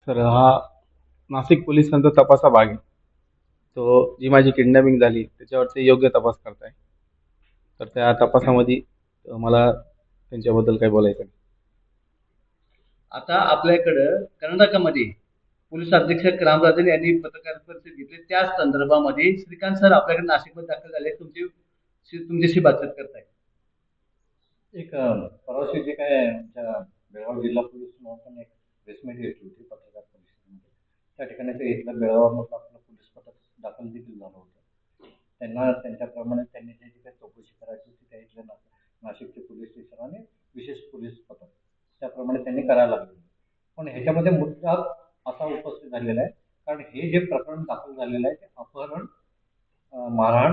तर हा नाशिक पोलिसांचा तपासा भाग आहे. तो जी माझी किडनॅपिंग झाली त्याच्यावर ते योग्य तपास करताय. तर त्या तपासामध्ये मला त्यांच्याबद्दल काही बोलायचं नाही. आता आपल्याकडं कर्नाटकामध्ये पोलीस अधीक्षक रामराजन यांनी पत्रकार परिषद घेतली. त्याच संदर्भामध्ये श्रीकांत सर आपल्याकडे नाशिकमध्ये दाखल झाले. तुमच्याशी बातचीत करताय. एक परवाशी जे काय आमच्या बेळगाव जिल्हा पोलीस म्हणून एक प्रेसमेट घेतली होती पत्रकार परिषदेमध्ये. त्या ठिकाणी ते इथलं बेळगावमधलं आपलं पोलीस पथक दाखल देखील झालं होतं. त्यांना त्यांच्याप्रमाणे त्यांनी जे काही चौकशी करायची होती त्या इथल्या नाशिकचे पोलीस स्टेशन आणि विशेष पोलीस पथक त्याप्रमाणे त्यांनी करायला लागले. पण ह्याच्यामध्ये मुद्दा असा उपस्थित झालेला आहे, कारण हे जे प्रकरण दाखल झालेलं आहे ते अपहरण, मारहाण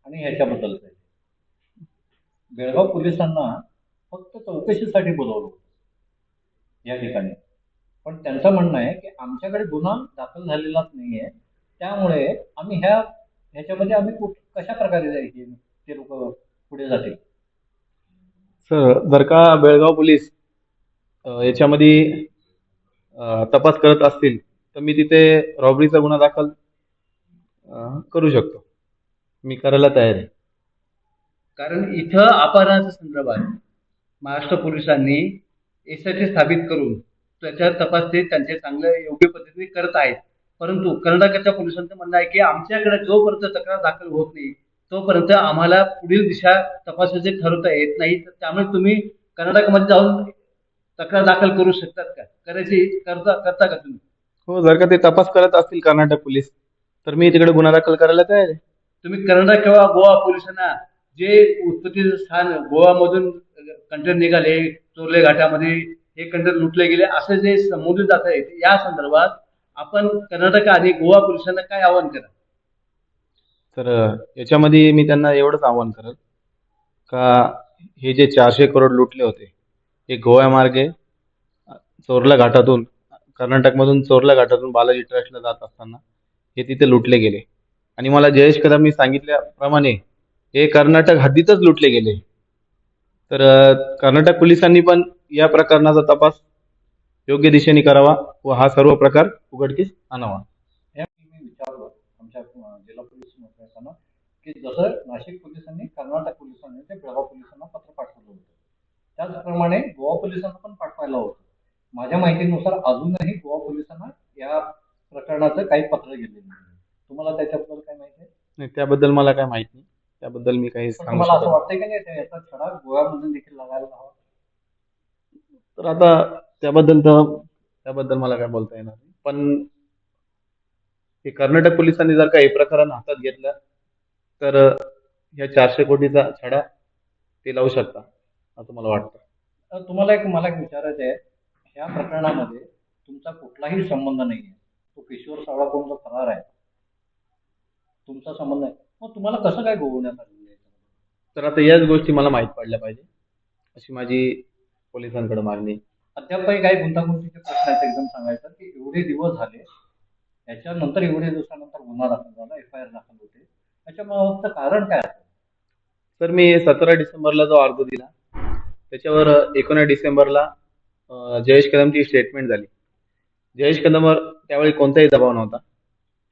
आणि ह्याच्याबद्दलचं आहे. बेळगाव पोलिसांना फक्त चौकशीसाठी बोलवलं होतं या ठिकाणी. पण त्यांचं म्हणणं आहे की आमच्याकडे गुन्हा दाखल झालेलाच नाही आहे, त्यामुळे आम्ही ह्याच्यामध्ये आम्ही कशा प्रकारे ते लोक पुढे जातील. सर, जर का बेळगाव पोलीस याच्यामध्ये तपास करत असतील तर मी तिथे रॉबरीचा गुन्हा दाखल करू शकतो. मी करायला तयार आहे. कारण इथं अपहरणाच्या संदर्भात महाराष्ट्र पोलिसांनी एसआयटी स्थापित करून त्याच्यावर तपास ते त्यांचे चांगल्या योग्य पद्धतीने करत आहेत. परंतु कर्नाटकाच्या पोलिसांचं म्हणणं आहे की आमच्याकडे जोपर्यंत तक्रार दाखल होत नाही तोपर्यंत आम्हाला पुढील दिशा तपासाचे ठरवता येत नाही. तर त्यामुळे तुम्ही कर्नाटकमध्ये जाऊन तक्रार दाखल करू शकतात का? करता का तुम्ही? हो, जर का ते तपास करत असतील कर्नाटक पोलीस तर मी तिकडे गुन्हा दाखल करायला तयार आहे. तुम्ही कर्नाटक किंवा गोवा पोलिसांना जे उत्पत्तीचं स्थान गोवामधून कंटेनर निघाले चोरले घाटामध्ये हे कंटेनर लुटले गेले असे जे संबोधित जात आहे या संदर्भात आपण कर्नाटक आणि गोवा पोलिसांना काय आवाहन करा? तर याच्यामध्ये मी त्यांना एवढंच आवाहन करेल का हे जे 400 करोड लुटले होते हे गोवा मार्गे चोरला घाटातून, कर्नाटकमधून चोरला घाटातून बालाजी ट्रस्टला जात असताना हे तिथे लुटले गेले. आणि मला जयेश कदमनी सांगितल्याप्रमाणे हे कर्नाटक हद्दीतच लुटले गेले. तर कर्नाटक पोलिसांनी पण या प्रकरणाचा तपास योग्य दिशेने करावा व हा सर्व प्रकार उघडकीस आणावा. मी विचारलं आमच्या जिल्हा पोलीस मुख्यालयानं की जसं नाशिक पोलिसांनी कर्नाटक पोलिसांनी ते बेळगाव पोलिसांना पत्र पाठवलं होतं, त्याचप्रमाणे गोवा पोलिसांना पण पाठवायला होतं. माझ्या माहितीनुसार अजूनही गोवा पोलिसांना या प्रकरणाचं काही पत्र गेलेलं नाही. तुम्हाला त्याच्याबद्दल काय माहिती आहे? नाही, त्याबद्दल मला काय माहित नाही. त्याबद्दल मी काही सांगू तुम्हाला असं शकत नाही. वाटतंय की नाही याचा छडा गोव्यामधून देखील लागायला हवा? तर आता त्याबद्दल मला काय बोलता येणार नाही. पण हे कर्नाटक पोलिसांनी जर का हे प्रकरण हातात घेतलं तर या 400 कोटीचा छडा ते लावू शकता असं मला वाटतं. मला एक विचारायचं आहे, ह्या प्रकरणामध्ये तुमचा कुठलाही संबंध नाही आहे. तो किशोर सावळा कोण जो फरार आहे तुमचा संबंध आहे, मग तुम्हाला कसं काय गोवण्यात आलेलं आहे? तर आता याच गोष्टी मला माहीत पडल्या पाहिजे अशी माझी पोलिसांकडे मागणी आहे. अद्यापही काही गुंतागुंतीचे प्रश्न आहेत एकदम सांगायचं की एवढे दिवस झाले, याच्यानंतर एवढे दिवसानंतर गुन्हा दाखल झाला, FIR दाखल होते, याच्यामागचं कारण काय असेल? तर मी 17 डिसेंबरला जो अर्ज दिला त्याच्यावर 19 डिसेंबरला जयेश कदमची स्टेटमेंट झाली. जयेश कदमवर त्यावेळी कोणताही दबाव नव्हता.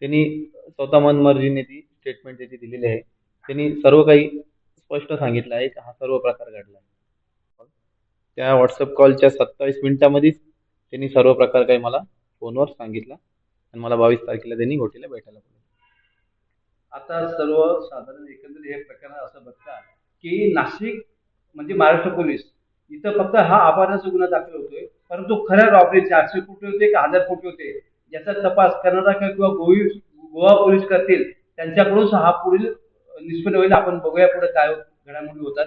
त्यांनी स्वतः मनमर्जीने ती स्टेटमेंट त्याची दिलेली आहे. त्यांनी सर्व काही स्पष्ट सांगितलं आहे की हा सर्व प्रकार घडला. त्या व्हॉट्सअप कॉलच्या 27 मिनिटांमध्येच त्यांनी सर्व प्रकार काही मला फोनवर सांगितला आणि मला 22 तारखेला त्यांनी घोटीला भेटायला बोलवलं. आता सर्वसाधारण एकंदरीत हे प्रकरण असं बघता की नाशिक म्हणजे महाराष्ट्र पोलीस इथं फक्त हा अपहरणाचा गुन्हा दाखल होतोय, परंतु खऱ्या रॉबरी 400 कोटी होते का 1000 कोटी होते याचा तपास कर्नाटक किंवा गोवा पोलीस करतील. त्यांच्याकडून हा पुढील निष्पन्न होईल. आपण बघूया पुढे काय घडामोडी होतात.